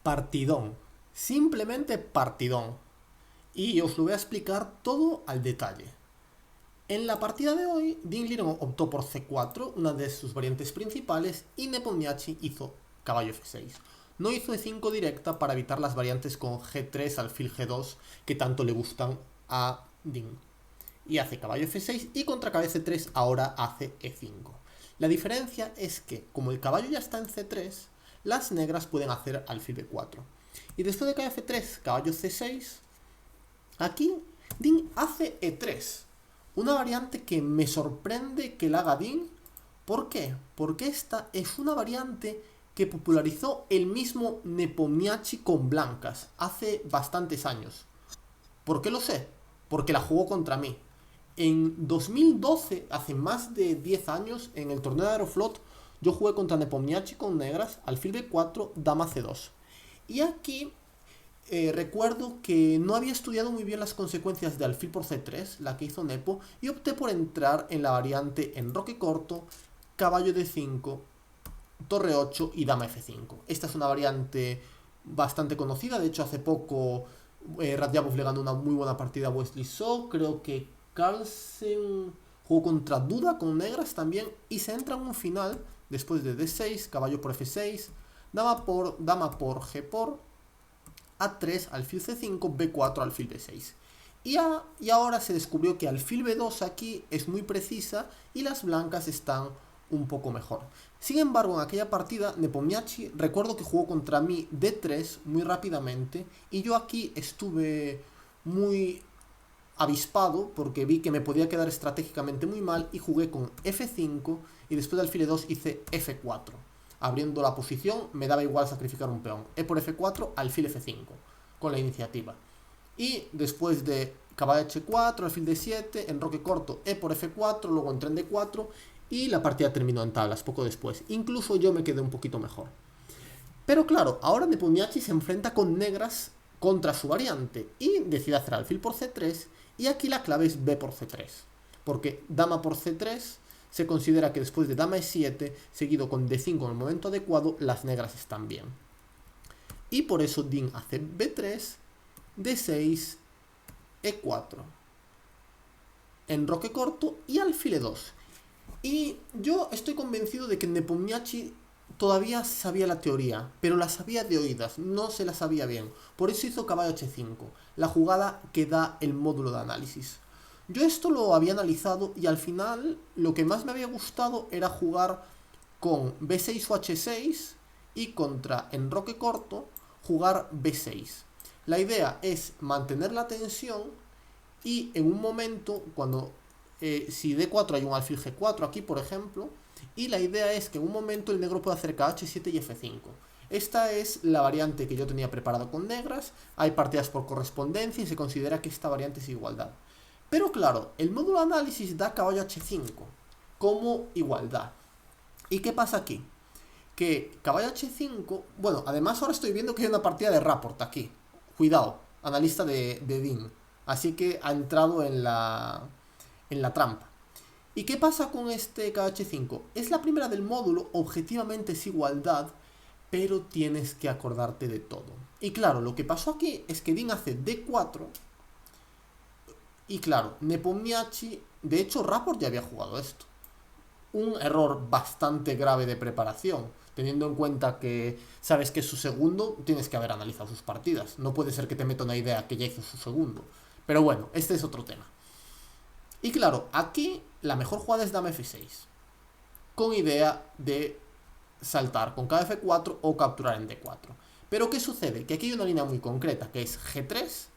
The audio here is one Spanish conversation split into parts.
Partidón. Simplemente partidón. Y os lo voy a explicar todo al detalle. En la partida de hoy, Dean Liron optó por C4, una de sus variantes principales, y Nepomniachtchi hizo caballo F6. No hizo E5 directa para evitar las variantes con G3, alfil G2, que tanto le gustan a Dean. Y hace caballo F6 y contra caballo C3 ahora hace E5. La diferencia es que, como el caballo ya está en C3, las negras pueden hacer alfil B4. Y después de caballo F3, caballo C6, aquí Dean hace E3. Una variante que me sorprende que la haga Dean. ¿Por qué? Porque esta es una variante que popularizó el mismo Nepomniachtchi con blancas hace bastantes años. ¿Por qué lo sé? Porque la jugó contra mí. En 2012, hace más de 10 años, en el torneo de Aeroflot, yo jugué contra Nepomniachtchi con negras, alfil B4, dama C2. Y aquí recuerdo que no había estudiado muy bien las consecuencias de alfil por C3, la que hizo Nepo, y opté por entrar en la variante enroque corto, caballo D5, torre 8 y dama F5. Esta es una variante bastante conocida, de hecho hace poco Radjabov le ganó una muy buena partida a Wesley So, creo que Carlsen jugó contra Duda con negras también, y se entra en un final después de D6, caballo por F6, dama por G por A3, alfil C5, B4, alfil B6. Y ahora se descubrió que alfil B2 aquí es muy precisa y las blancas están un poco mejor. Sin embargo, en aquella partida, Nepomniachtchi, recuerdo que jugó contra mí D3 muy rápidamente y yo aquí estuve muy avispado porque vi que me podía quedar estratégicamente muy mal y jugué con F5 y después de alfil E2 hice F4. Abriendo la posición me daba igual sacrificar un peón. E por F4, alfil F5 con la iniciativa. Y después de caballo H4, alfil D7, enroque corto, E por F4, luego entré en D4 y la partida terminó en tablas poco después. Incluso yo me quedé un poquito mejor. Pero claro, ahora Nepomniachtchi se enfrenta con negras contra su variante y decide hacer alfil por C3 y aquí la clave es B por C3. Porque dama por C3 se considera que después de dama E7 seguido con D5 en el momento adecuado las negras están bien. Y por eso Dean hace B3, D6, E4, enroque corto y alfil E2. Y yo estoy convencido de que Nepomniachtchi todavía sabía la teoría, pero la sabía de oídas, no se la sabía bien. Por eso hizo caballo H5, la jugada que da el módulo de análisis. Yo esto lo había analizado y al final lo que más me había gustado era jugar con B6 o H6 y contra enroque corto jugar B6. La idea es mantener la tensión y en un momento cuando si D4 hay un alfil G4 aquí por ejemplo, y la idea es que en un momento el negro puede hacer H7 y F5. Esta es la variante que yo tenía preparada con negras, hay partidas por correspondencia y se considera que esta variante es igualdad. Pero claro, el módulo de análisis da caballo H5 como igualdad. ¿Y qué pasa aquí? Que caballo H5, bueno, además ahora estoy viendo que hay una partida de Rapport aquí. Cuidado, analista de Dean. Así que ha entrado en la trampa. ¿Y qué pasa con este caballo H5? Es la primera del módulo, objetivamente es igualdad, pero tienes que acordarte de todo. Y claro, lo que pasó aquí es que Dean hace D4, y claro, Nepomniachtchi, de hecho Rapport ya había jugado esto. Un error bastante grave de preparación, teniendo en cuenta que sabes que es su segundo, tienes que haber analizado sus partidas. No puede ser que te meta una idea que ya hizo su segundo. Pero bueno, este es otro tema. Y claro, aquí la mejor jugada es dama F6, con idea de saltar con caballo F4 o capturar en D4. Pero ¿qué sucede? Que aquí hay una línea muy concreta, que es G3,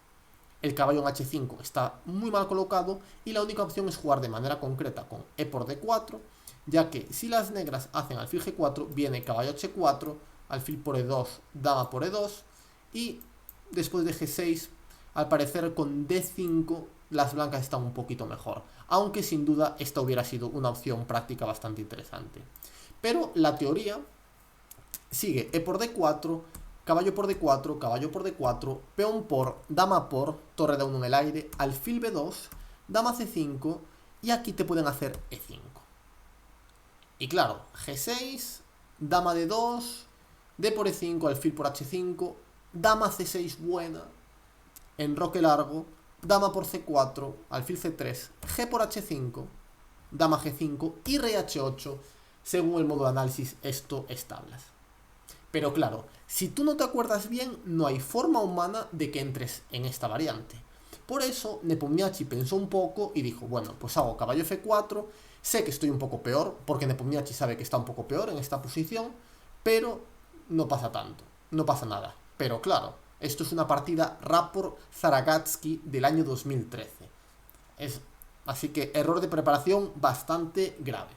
el caballo en H5 está muy mal colocado y la única opción es jugar de manera concreta con E por D4, ya que si las negras hacen alfil G4, viene caballo H4, alfil por E2, dama por E2, y después de G6, al parecer con D5 las blancas están un poquito mejor, aunque sin duda esta hubiera sido una opción práctica bastante interesante. Pero la teoría sigue E por D4, caballo por D4, caballo por D4, peón por, dama por, torre de 1 en el aire, alfil B2, dama C5 y aquí te pueden hacer E5. Y claro, G6, dama D2, D por E5, alfil por H5, dama C6 buena, enroque largo, dama por C4, alfil C3, G por H5, dama G5 y rey H8, según el modo de análisis esto es tablas. Pero claro, si tú no te acuerdas bien, no hay forma humana de que entres en esta variante. Por eso, Nepomniachtchi pensó un poco y dijo, bueno, pues hago caballo F4, sé que estoy un poco peor, porque Nepomniachtchi sabe que está un poco peor en esta posición, pero no pasa tanto, no pasa nada. Pero claro, esto es una partida Raport-Zaragatsky del año 2013. Así que error de preparación bastante grave.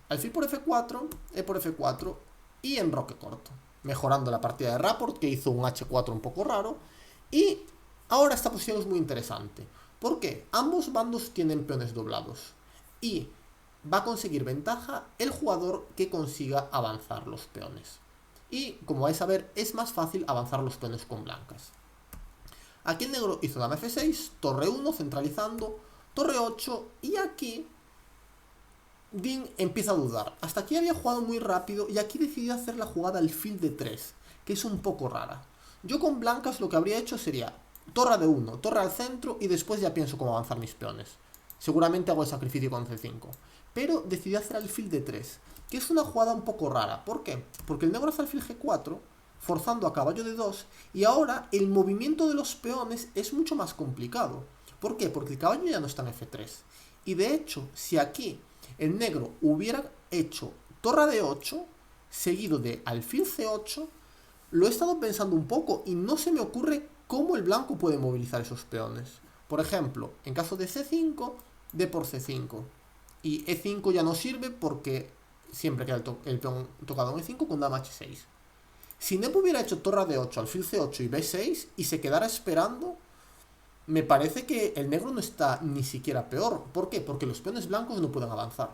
Alfil por F4, E por F4 y enroque corto, mejorando la partida de Raport, que hizo un H4 un poco raro. Y ahora esta posición es muy interesante, porque ambos bandos tienen peones doblados y va a conseguir ventaja el jugador que consiga avanzar los peones. Y como vais a ver, es más fácil avanzar los peones con blancas. Aquí el negro hizo dama F6, torre 1 centralizando, torre 8 y aquí Dean empieza a dudar. Hasta aquí había jugado muy rápido y aquí decidió hacer la jugada alfil de 3, que es un poco rara. Yo con blancas lo que habría hecho sería torre de 1, torre al centro y después ya pienso cómo avanzar mis peones. Seguramente hago el sacrificio con C5. Pero decidió hacer alfil de 3, que es una jugada un poco rara. ¿Por qué? Porque el negro hace alfil G4, forzando a caballo de 2, y ahora el movimiento de los peones es mucho más complicado. ¿Por qué? Porque el caballo ya no está en F3. Y de hecho, si aquí el negro hubiera hecho torre de 8, seguido de alfil C8, lo he estado pensando un poco y no se me ocurre cómo el blanco puede movilizar esos peones. Por ejemplo, en caso de C5, D por C5. Y E5 ya no sirve porque siempre queda el peón tocado en E5 con dama H6. Si Nepo hubiera hecho torre de 8, alfil C8 y B6 y se quedara esperando, me parece que el negro no está ni siquiera peor. ¿Por qué? Porque los peones blancos no pueden avanzar.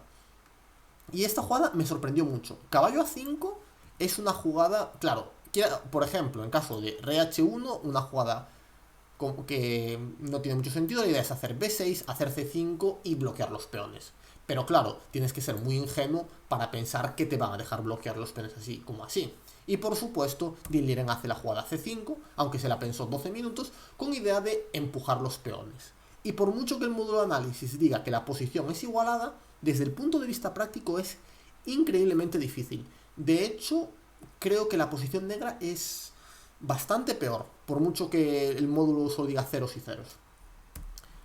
Y esta jugada me sorprendió mucho. Caballo A5 es una jugada, claro, por ejemplo, en caso de rey H1, una jugada que no tiene mucho sentido. La idea es hacer B6, hacer C5 y bloquear los peones. Pero claro, tienes que ser muy ingenuo para pensar que te van a dejar bloquear los peones así como así. Y por supuesto, Dean Liren hace la jugada C5, aunque se la pensó 12 minutos, con idea de empujar los peones. Y por mucho que el módulo de análisis diga que la posición es igualada, desde el punto de vista práctico es increíblemente difícil. De hecho, creo que la posición negra es bastante peor, por mucho que el módulo solo diga ceros y ceros.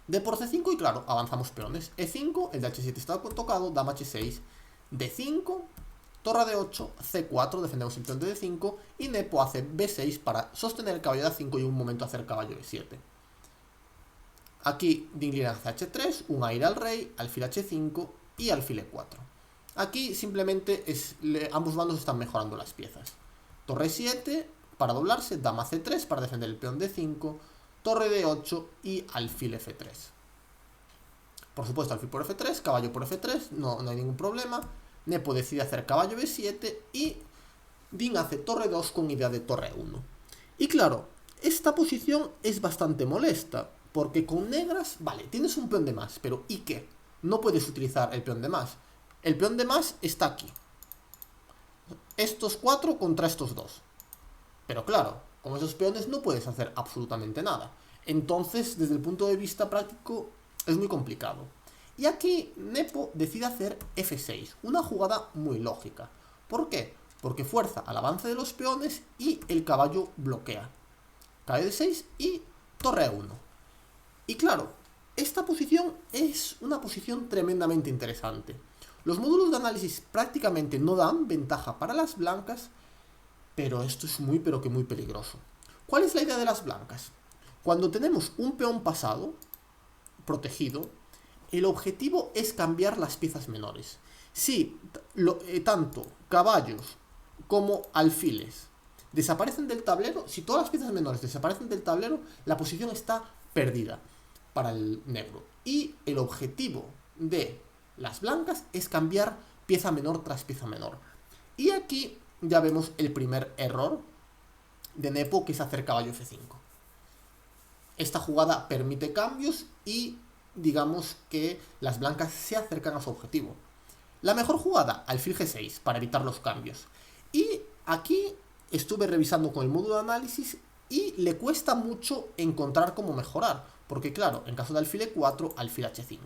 D por C5 y claro, avanzamos peones. E5, el de H7 está tocado, dama H6, D5, torre de 8, C4, defendemos el peón de D5 y Nepo hace B6 para sostener el caballo de A5 y en un momento hacer caballo E7. Aquí Dean Liren hace H3, un aire al rey, alfil H5 y alfil E4. Aquí simplemente ambos bandos están mejorando las piezas. Torre 7 para doblarse, dama C3 para defender el peón D5, torre D8 y alfil F3. Por supuesto, alfil por F3, caballo por F3, no hay ningún problema. Nepo decide hacer caballo B7 y Dean hace torre 2 con idea de torre 1. Y claro, esta posición es bastante molesta, porque con negras, vale, tienes un peón de más, pero ¿y qué? No puedes utilizar el peón de más. El peón de más está aquí. Estos 4 contra estos 2. Pero claro, con esos peones no puedes hacer absolutamente nada. Entonces, desde el punto de vista práctico, es muy complicado. Y aquí Nepo decide hacer F6, una jugada muy lógica. ¿Por qué? Porque fuerza al avance de los peones y el caballo bloquea. Caballo de 6 y torre 1. Y claro, esta posición es una posición tremendamente interesante. Los módulos de análisis prácticamente no dan ventaja para las blancas, pero esto es muy pero que muy peligroso. ¿Cuál es la idea de las blancas? Cuando tenemos un peón pasado, protegido, el objetivo es cambiar las piezas menores. Si tanto caballos como alfiles desaparecen del tablero, si todas las piezas menores desaparecen del tablero, la posición está perdida para el negro. Y el objetivo de las blancas es cambiar pieza menor tras pieza menor. Y aquí ya vemos el primer error de Nepo, que es hacer caballo F5. Esta jugada permite cambios y digamos que las blancas se acercan a su objetivo. La mejor jugada, alfil G6, para evitar los cambios. Y aquí estuve revisando con el módulo de análisis y le cuesta mucho encontrar cómo mejorar. Porque claro, en caso de alfil E4, alfil H5.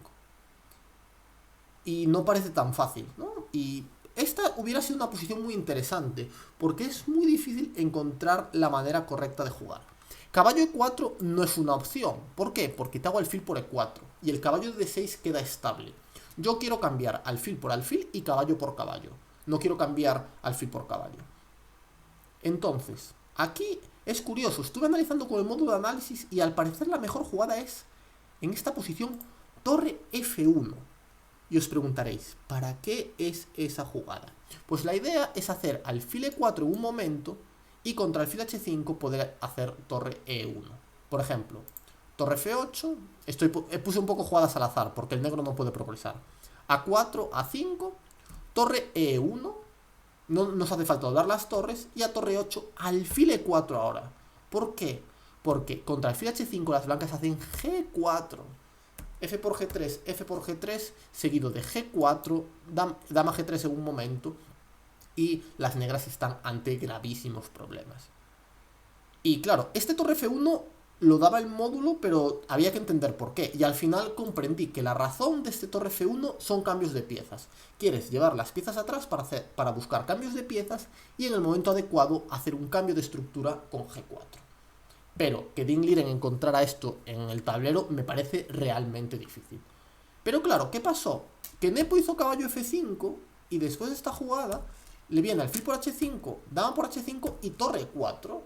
Y no parece tan fácil, ¿no? Y esta hubiera sido una posición muy interesante, porque es muy difícil encontrar la manera correcta de jugar. Caballo E4 no es una opción. ¿Por qué? Porque te hago alfil por E4 y el caballo de D6 queda estable. Yo quiero cambiar alfil por alfil y caballo por caballo. No quiero cambiar alfil por caballo. Entonces, aquí es curioso. Estuve analizando con el módulo de análisis y al parecer la mejor jugada es, en esta posición, torre F1. Y os preguntaréis, ¿para qué es esa jugada? Pues la idea es hacer alfil E4 en un momento y contra alfil H5 poder hacer torre E1. Por ejemplo, torre F8, puse un poco jugadas al azar porque el negro no puede progresar. A4, A5, torre E1, no nos hace falta doblar las torres, y a torre 8, alfil E4 ahora. ¿Por qué? Porque contra alfil H5 las blancas hacen G4. F por G3, F por G3, seguido de G4, dama G3 en un momento, y las negras están ante gravísimos problemas. Y claro, este torre F1 lo daba el módulo, pero había que entender por qué, y al final comprendí que la razón de este torre F1 son cambios de piezas. Quieres llevar las piezas atrás para buscar cambios de piezas, y en el momento adecuado hacer un cambio de estructura con G4. Pero que Ding Liren encontrara esto en el tablero me parece realmente difícil. Pero claro, ¿qué pasó? Que Nepo hizo caballo F5 y después de esta jugada le viene alfil por H5, dama por H5 y torre E4.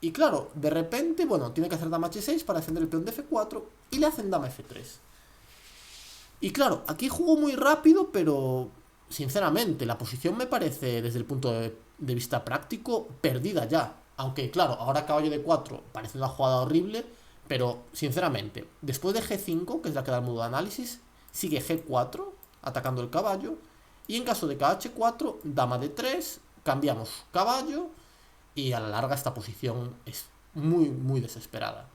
Y claro, de repente, bueno, tiene que hacer dama H6 para defender el peón de F4 y le hacen dama F3. Y claro, aquí jugó muy rápido, pero sinceramente la posición me parece, desde el punto de vista práctico, perdida ya. Aunque claro, ahora caballo de 4 parece una jugada horrible, pero sinceramente, después de G5, que es la que da el modo de análisis, sigue G4, atacando el caballo, y en caso de KH4, dama de 3, cambiamos caballo, y a la larga esta posición es muy, muy desesperada.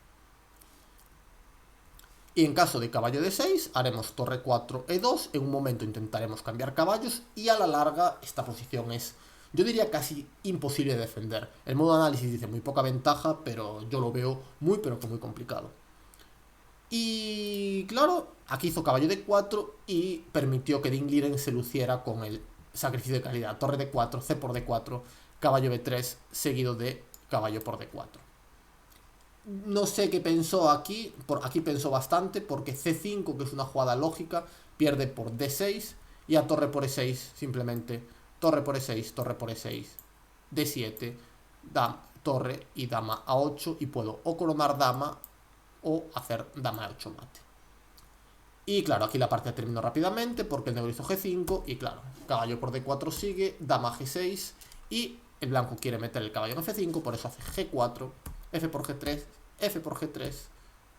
Y en caso de caballo de 6, haremos torre 4, E2, en un momento intentaremos cambiar caballos, y a la larga esta posición es, yo diría, casi imposible de defender. El modo de análisis dice muy poca ventaja, pero yo lo veo muy, pero que muy complicado. Y claro, aquí hizo caballo de 4 y permitió que Ding Liren se luciera con el sacrificio de calidad. Torre de 4, C por D4, caballo B3, seguido de caballo por D4. No sé qué pensó aquí, aquí pensó bastante, porque C5, que es una jugada lógica, pierde por D6, y a torre por E6 simplemente torre por E6, torre por E6, D7, torre y dama A8, y puedo o coronar dama o hacer dama A8 mate. Y claro, aquí la partida terminó rápidamente porque el negro hizo G5 y claro, caballo por D4 sigue, dama G6 y el blanco quiere meter el caballo en F5, por eso hace G4, F por G3, F por G3,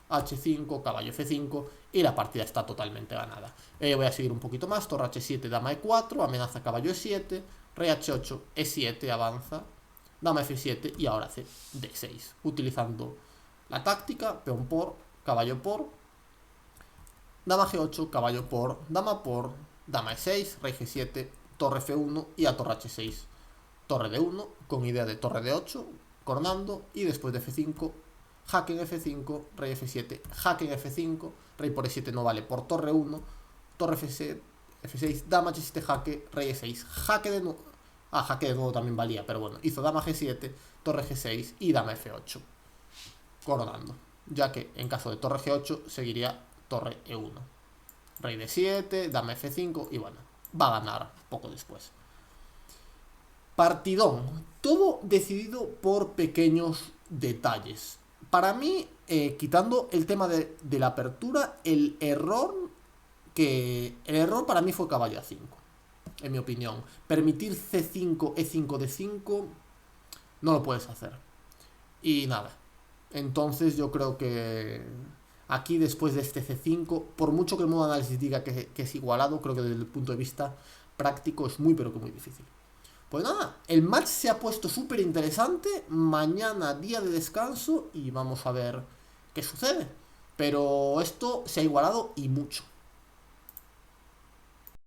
H5, caballo F5 y la partida está totalmente ganada. Voy a seguir un poquito más, torre H7, dama E4, amenaza caballo E7, rey H8, E7, avanza, dama F7 y ahora hace D6, utilizando la táctica, peón por, caballo por, dama G8, caballo por, dama E6, rey G7, torre F1 y a torre H6, torre D1, con idea de torre D8, coronando, y después de F5, jaque en F5, rey F7, jaque en F5, rey por E7 no vale, por torre 1, torre F6, F6, dama H7, jaque, rey E6, jaque de nuevo, jaque de nuevo también valía, pero bueno, hizo dama G7, torre G6 y dama F8, coronando, ya que en caso de torre G8 seguiría torre E1, rey D7, dama F5 y bueno, va a ganar poco después. Partidón, todo decidido por pequeños detalles. Para mí, quitando el tema de la apertura, el error para mí fue caballo A5, en mi opinión. Permitir C5, E5, D5, no lo puedes hacer. Y nada, entonces yo creo que aquí después de este C5, por mucho que el modo de análisis diga que es igualado, creo que desde el punto de vista práctico es muy pero que muy difícil. Pues nada, el match se ha puesto súper interesante. Mañana día de descanso y vamos a ver qué sucede. Pero esto se ha igualado y mucho.